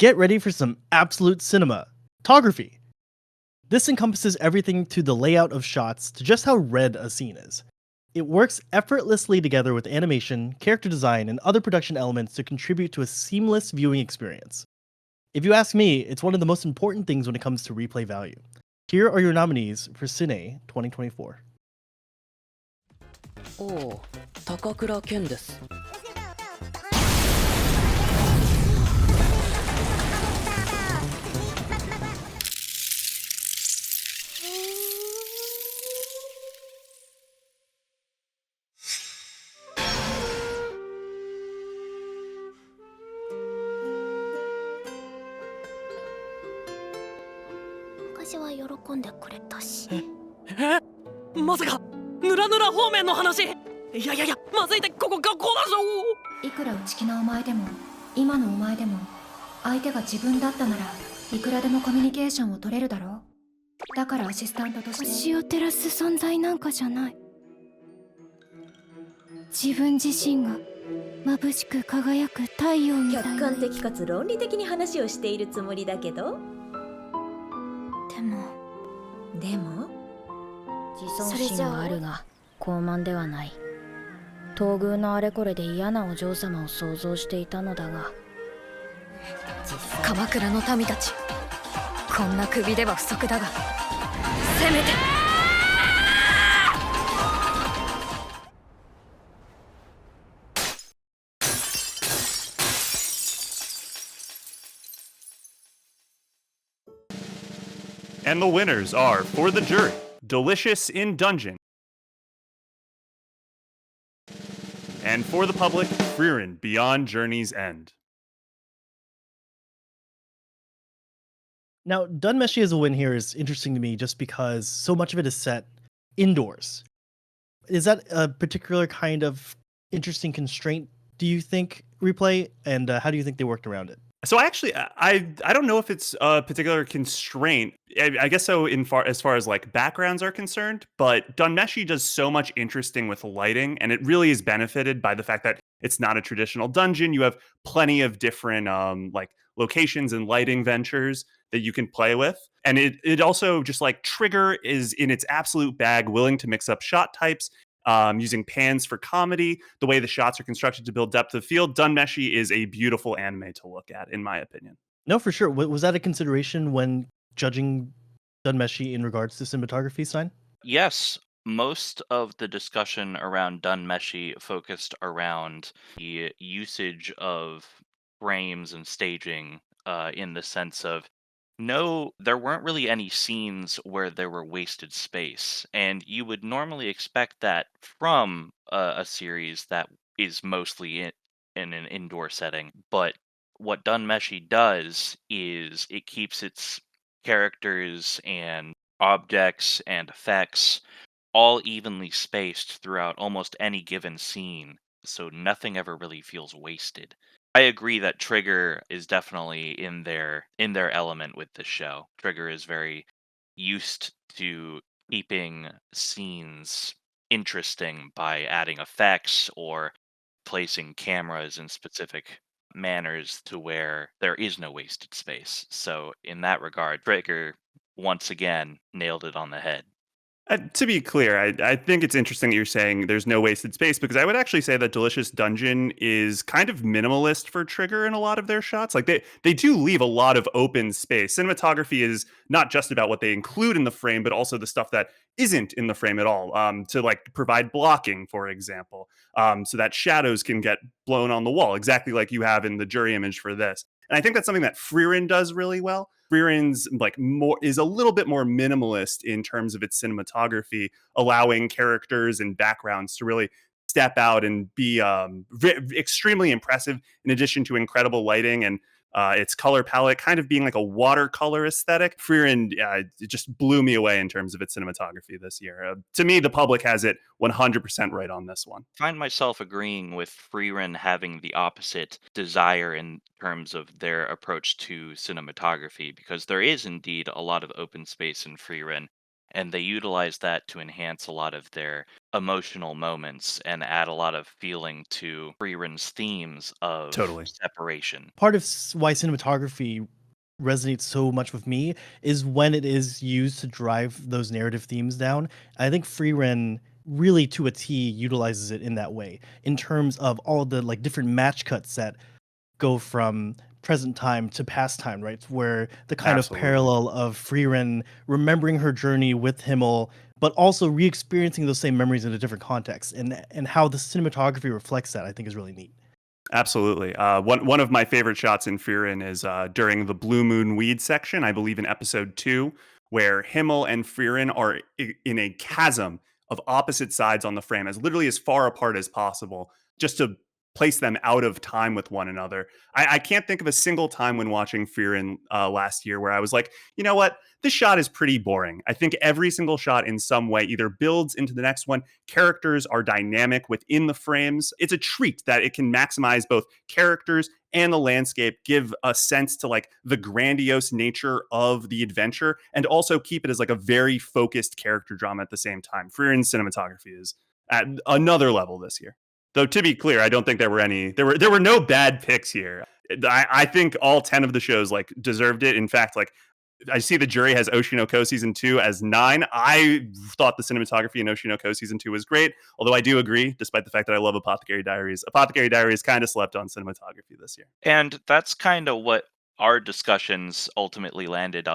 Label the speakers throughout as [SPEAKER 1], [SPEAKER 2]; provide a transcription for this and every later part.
[SPEAKER 1] Get ready for some absolute cinematography. This encompasses everything to the layout of shots to just how red a scene is. It works effortlessly together with animation, character design, and other production elements to contribute to a seamless viewing experience. If you ask me, it's one of the most important things when it comes to replay value. Here are your nominees for Cine 2024.
[SPEAKER 2] おお、高倉健です。
[SPEAKER 3] 昔は喜んでくれたし。
[SPEAKER 4] まさかヌラヌラ方面の話。いやまずいって、ここ学校だぞ。
[SPEAKER 5] いくら内気なお前でも今のお前でも相手が自分だったならいくらでもコミュニケーションを取れるだろう。だからアシスタントとして
[SPEAKER 3] 星を照らす存在なんかじゃない。自分自身が眩しく輝く太陽みたいな。
[SPEAKER 6] 客観的かつ論理的に話をしているつもりだけど、でも
[SPEAKER 7] 自尊心はあるが高慢ではない。東宮のあれこれで嫌なお嬢様を想像していたのだが、
[SPEAKER 3] 鎌倉の民たち、こんな首では不足だが、せめて
[SPEAKER 8] And the winners are, for the jury, Delicious in Dungeon. And for the public, Frieren Beyond Journey's End.
[SPEAKER 1] Now, Dunmeshi as a win here is interesting to me just because so much of it is set indoors. Is that a particular kind of interesting constraint, do you think, Replay? And how do you think they worked around it?
[SPEAKER 8] So actually, I don't know if it's a particular constraint. I guess so as far as like backgrounds are concerned, but Dunmeshi does so much interesting with lighting, and it really is benefited by the fact that it's not a traditional dungeon. You have plenty of different like locations and lighting ventures that you can play with. And it also just like Trigger is in its absolute bag, willing to mix up shot types, using pans for comedy, the way the shots are constructed to build depth of field. Dunmeshi is a beautiful anime to look at, in my opinion.
[SPEAKER 1] No, for sure. Was that a consideration when judging Dunmeshi in regards to cinematography, Stein?
[SPEAKER 9] Yes, most of the discussion around Dunmeshi focused around the usage of frames and staging, in the sense of no, there weren't really any scenes where there were wasted space, and you would normally expect that from a series that is mostly in an indoor setting. But what Dunmeshi does is it keeps its characters and objects and effects all evenly spaced throughout almost any given scene, so nothing ever really feels wasted. I agree that Trigger is definitely in their element with this show. Trigger is very used to keeping scenes interesting by adding effects or placing cameras in specific manners to where there is no wasted space. So in that regard, Trigger once again nailed it on the head.
[SPEAKER 8] To be clear, I think it's interesting that you're saying there's no wasted space, because I would actually say that Delicious Dungeon is kind of minimalist for Trigger in a lot of their shots. Like they do leave a lot of open space. Cinematography is not just about what they include in the frame, but also the stuff that isn't in the frame at all. To like provide blocking, for example, so that shadows can get blown on the wall, exactly like you have in the jury image for this. And I think that's something that Frieren does really well. Frieren's like more is a little bit more minimalist in terms of its cinematography, allowing characters and backgrounds to really step out and be extremely impressive. In addition to incredible lighting and its color palette kind of being like a watercolor aesthetic, Frieren it just blew me away in terms of its cinematography this year. To me, the public has it 100% right on this one.
[SPEAKER 9] Find myself agreeing with Freeran having the opposite desire in terms of their approach to cinematography, because there is indeed a lot of open space in Freeran, and they utilize that to enhance a lot of their emotional moments and add a lot of feeling to Freeren's themes of
[SPEAKER 8] Totally.
[SPEAKER 9] separation.
[SPEAKER 1] Part of why cinematography resonates so much with me is when it is used to drive those narrative themes down. I think Free Ren really to a T utilizes it in that way in terms of all the like different match cuts that go from present time to past time, right? Where the kind of
[SPEAKER 8] Absolutely.
[SPEAKER 1] parallel of Freerin remembering her journey with Himmel, but also re-experiencing those same memories in a different context, and how the cinematography reflects that, I think is really neat.
[SPEAKER 8] Absolutely. One of my favorite shots in Fearin is during the Blue Moon Weed section, I believe in episode 2, where Himmel and Fearin are in a chasm of opposite sides on the frame, as literally as far apart as possible, just to place them out of time with one another. I can't think of a single time when watching Fearin last year where I was like, you know what? This shot is pretty boring. I think every single shot in some way either builds into the next one. Characters are dynamic within the frames. It's a treat that it can maximize both characters and the landscape, give a sense to like the grandiose nature of the adventure, and also keep it as like a very focused character drama at the same time. Freeren's cinematography is at another level this year. Though to be clear, I don't think there were no bad picks here. I think all 10 of the shows like deserved it. In fact, like I see the jury has Oshinoko season 2 as 9. I thought the cinematography in Oshinoko season 2 was great, although I do agree, despite the fact that I love Apothecary Diaries. Apothecary Diaries kind of slept on cinematography this year.
[SPEAKER 9] And that's kind of what our discussions ultimately landed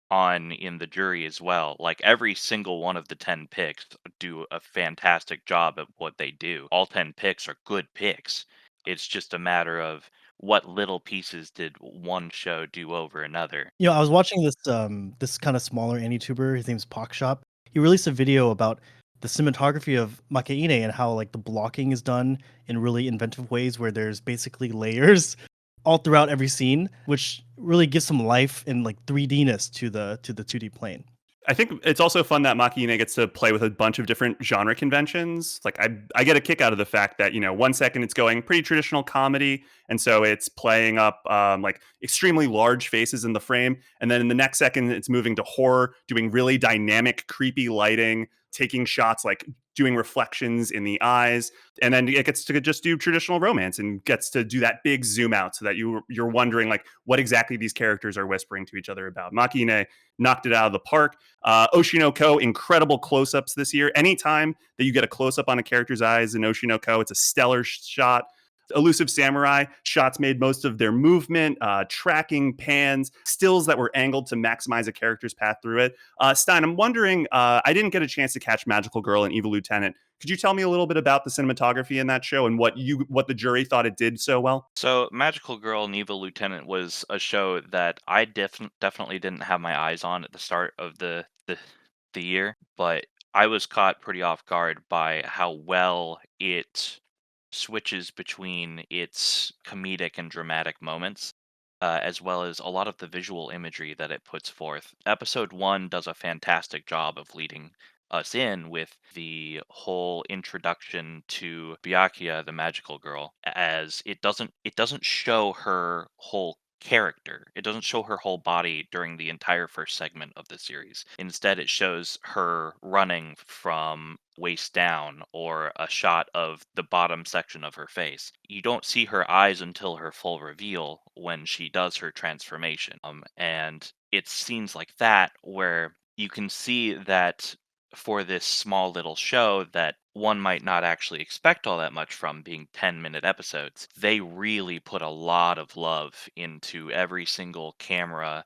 [SPEAKER 9] on in the jury as well. Like every single one of the 10 picks do a fantastic job at what they do. All 10 picks are good picks. It's just a matter of what little pieces did one show do over another.
[SPEAKER 1] You know, I was watching this kind of smaller AniTuber. His name's Shop. He released a video about the cinematography of Makaine and how like the blocking is done in really inventive ways where there's basically layers all throughout every scene, which really gives some life and like 3D-ness to the 2D plane.
[SPEAKER 8] I think it's also fun that Makine gets to play with a bunch of different genre conventions. Like I get a kick out of the fact that, you know, 1 second it's going pretty traditional comedy, and so it's playing up like extremely large faces in the frame, and then in the next second it's moving to horror, doing really dynamic, creepy lighting, taking shots like doing reflections in the eyes, and then it gets to just do traditional romance and gets to do that big zoom out so that you're wondering like what exactly these characters are whispering to each other about. Makine knocked it out of the park. Oshinoko, incredible close-ups this year. Anytime that you get a close-up on a character's eyes in Oshinoko, it's a stellar shot. Elusive Samurai shots made most of their movement, tracking, pans, stills that were angled to maximize a character's path through it. Stein, I'm wondering, I didn't get a chance to catch Magical Girl and Evil Lieutenant. Could you tell me a little bit about the cinematography in that show and what the jury thought it did so well?
[SPEAKER 9] So, Magical Girl and Evil Lieutenant was a show that I definitely didn't have my eyes on at the start of the year, but I was caught pretty off guard by how well it switches between its comedic and dramatic moments, as well as a lot of the visual imagery that it puts forth. Episode 1 does a fantastic job of leading us in with the whole introduction to Byakuya, the magical girl, as it doesn't show her whole character. It doesn't show her whole body during the entire first segment of the series. Instead, it shows her running from waist down or a shot of the bottom section of her face. You don't see her eyes until her full reveal when she does her transformation. And it's scenes like that where you can see that for this small little show that one might not actually expect all that much from being 10-minute episodes, they really put a lot of love into every single camera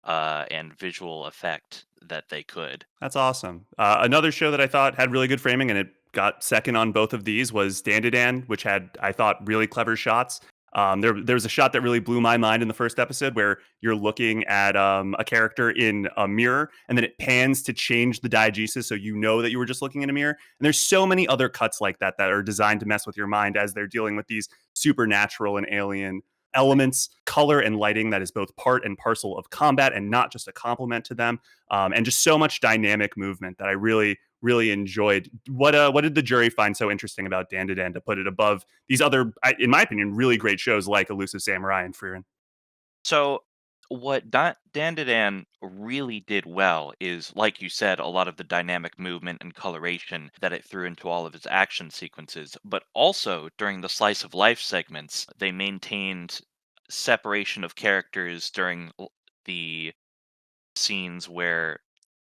[SPEAKER 9] and visual effect that they could.
[SPEAKER 8] That's awesome. Another show that I thought had really good framing and it got second on both of these was Dandadan, which had, I thought, really clever shots. There was a shot that really blew my mind in the first episode where you're looking at a character in a mirror and then it pans to change the diegesis so you know that you were just looking in a mirror. And there's so many other cuts like that that are designed to mess with your mind as they're dealing with these supernatural and alien elements, color and lighting that is both part and parcel of combat and not just a complement to them, and just so much dynamic movement that I really enjoyed. What did the jury find so interesting about Dandadan to put it above these other, in my opinion, really great shows like Elusive Samurai and Frieren?
[SPEAKER 9] So What Dandadan really did well is, like you said, a lot of the dynamic movement and coloration that it threw into all of its action sequences, but also during the slice of life segments, they maintained separation of characters during the scenes where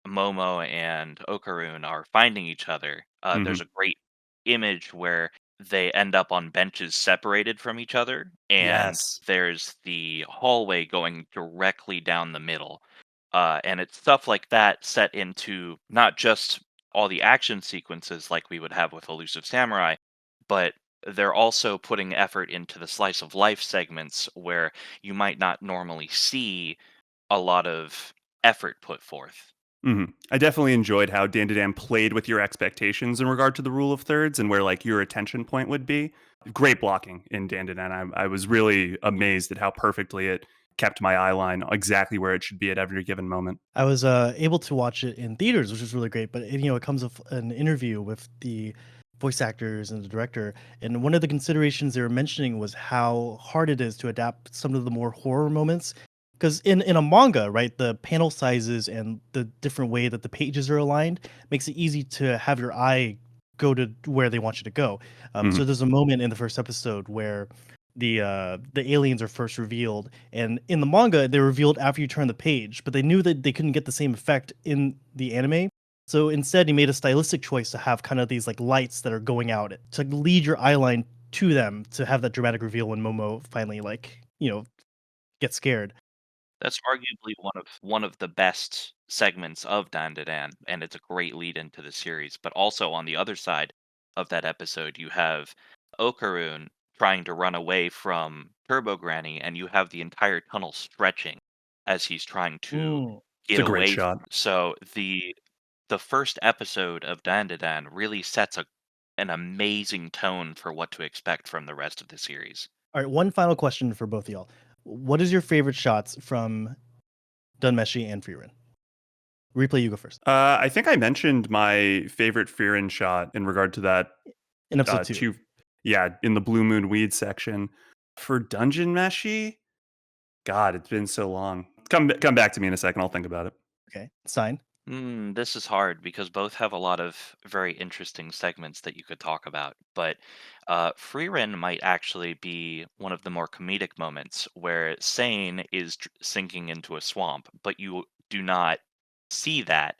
[SPEAKER 9] Momo and Okarun are finding each other. There's
[SPEAKER 8] Hmm.
[SPEAKER 9] a great image where they end up on benches separated from each other, and
[SPEAKER 8] Yes.
[SPEAKER 9] there's the hallway going directly down the middle. And it's stuff like that set into not just all the action sequences like we would have with Elusive Samurai, but they're also putting effort into the slice of life segments where you might not normally see a lot of effort put forth.
[SPEAKER 8] I definitely enjoyed how Dandadan played with your expectations in regard to the rule of thirds and where like your attention point would be. Great blocking in Dandadan. I was really amazed at how perfectly it kept my eye line exactly where it should be at every given moment.
[SPEAKER 1] I was able to watch it in theaters, which was really great. But it comes with an interview with the voice actors and the director, and one of the considerations they were mentioning was how hard it is to adapt some of the more horror moments. Because in a manga, right, the panel sizes and the different way that the pages are aligned makes it easy to have your eye go to where they want you to go. So
[SPEAKER 8] Mhm.
[SPEAKER 1] there's a moment in the first episode where the aliens are first revealed, and in the manga they're revealed after you turn the page, but they knew that they couldn't get the same effect in the anime, so instead he made a stylistic choice to have kind of these like lights that are going out to lead your eye line to them to have that dramatic reveal when Momo finally gets scared.
[SPEAKER 9] That's arguably one of the best segments of Dandadan, and it's a great lead into the series. But also on the other side of that episode, you have Okarun trying to run away from Turbo Granny, and you have the entire tunnel stretching as he's trying to
[SPEAKER 1] Mm.
[SPEAKER 8] It's
[SPEAKER 9] get
[SPEAKER 8] a great
[SPEAKER 9] away.
[SPEAKER 8] shot.
[SPEAKER 9] So the first episode of Dandadan really sets an amazing tone for what to expect from the rest of the series.
[SPEAKER 1] All right, one final question for both of y'all. What is your favorite shots from Dunmeshi and Freerin? Replay, you go first.
[SPEAKER 8] I think I mentioned my favorite Fearin shot in regard to that
[SPEAKER 1] In episode 2.
[SPEAKER 8] two, yeah, in the Blue Moon Weed section. For Dungeon Meshi, God, it's been so long. Come back to me in a second. I'll think about it.
[SPEAKER 1] Okay, Sign.
[SPEAKER 9] This is hard because both have a lot of very interesting segments that you could talk about. But Free Ren might actually be one of the more comedic moments where Sane is sinking into a swamp, but you do not see that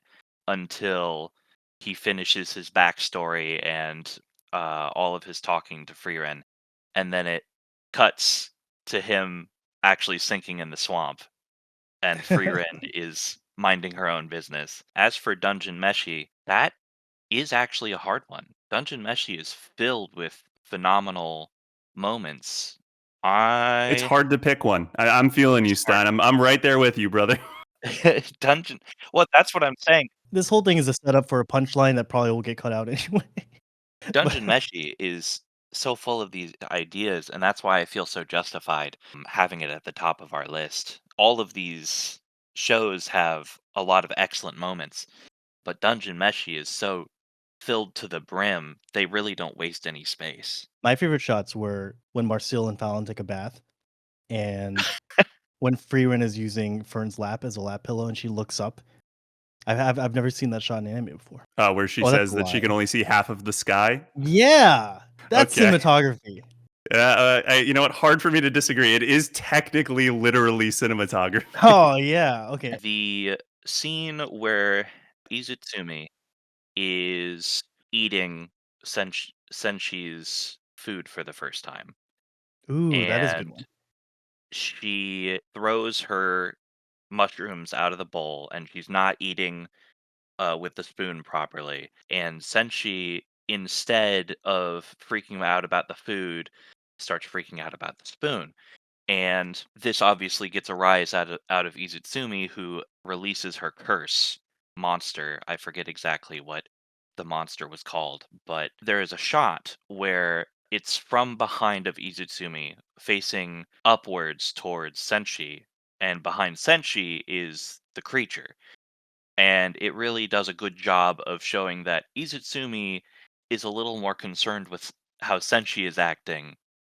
[SPEAKER 9] until he finishes his backstory and all of his talking to Free Ren. And then it cuts to him actually sinking in the swamp and Freerin is minding her own business. As for Dungeon Meshi, that is actually a hard one. Dungeon Meshi is filled with phenomenal moments.
[SPEAKER 8] It's
[SPEAKER 9] I
[SPEAKER 8] hard to pick one. I'm feeling
[SPEAKER 9] it's
[SPEAKER 8] you, Stein. I'm right there with you, brother.
[SPEAKER 9] hard. Dungeon. Well, that's what I'm saying.
[SPEAKER 1] This whole thing is a setup for a punchline that probably will get cut out anyway. But
[SPEAKER 9] Dungeon Meshi is so full of these ideas, and that's why I feel so justified having it at the top of our list. All of these shows have a lot of excellent moments, but Dungeon Meshi is so filled to the brim, they really don't waste any space.
[SPEAKER 1] my favorite shots were when Marcel and Fallon take a bath, and when Freerin is using Fern's lap as a lap pillow, and she looks up. I've never seen that shot in anime before.
[SPEAKER 8] Where she
[SPEAKER 1] Oh, that's
[SPEAKER 8] says
[SPEAKER 1] a
[SPEAKER 8] that she can
[SPEAKER 1] lie.
[SPEAKER 8] only see half of the sky.
[SPEAKER 1] Yeah, that's
[SPEAKER 8] Okay.
[SPEAKER 1] cinematography.
[SPEAKER 8] You know what? Hard for me to disagree. It is technically, literally cinematography.
[SPEAKER 1] Oh yeah, okay.
[SPEAKER 9] The scene where Izutsumi is eating Senshi's food for the first time,
[SPEAKER 1] Ooh, that is a good
[SPEAKER 9] and
[SPEAKER 1] one.
[SPEAKER 9] she throws her mushrooms out of the bowl, and she's not eating with the spoon properly. And Senshi, instead of freaking out about the food, starts freaking out about the spoon. And this obviously gets a rise out of Izutsumi, who releases her curse monster. I forget exactly what the monster was called, but there is a shot where it's from behind of Izutsumi, facing upwards towards Senshi, and behind Senshi is the creature. And it really does a good job of showing that Izutsumi is a little more concerned with how Senshi is acting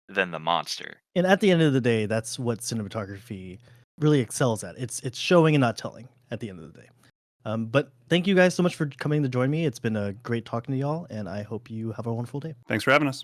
[SPEAKER 9] than the monster.
[SPEAKER 1] And at the end of the day, that's what cinematography really excels at. It's showing and not telling at the end of the day. But thank you guys so much for coming to join me. It's been a great talking to y'all, and I hope you have a wonderful day.
[SPEAKER 8] Thanks for having us.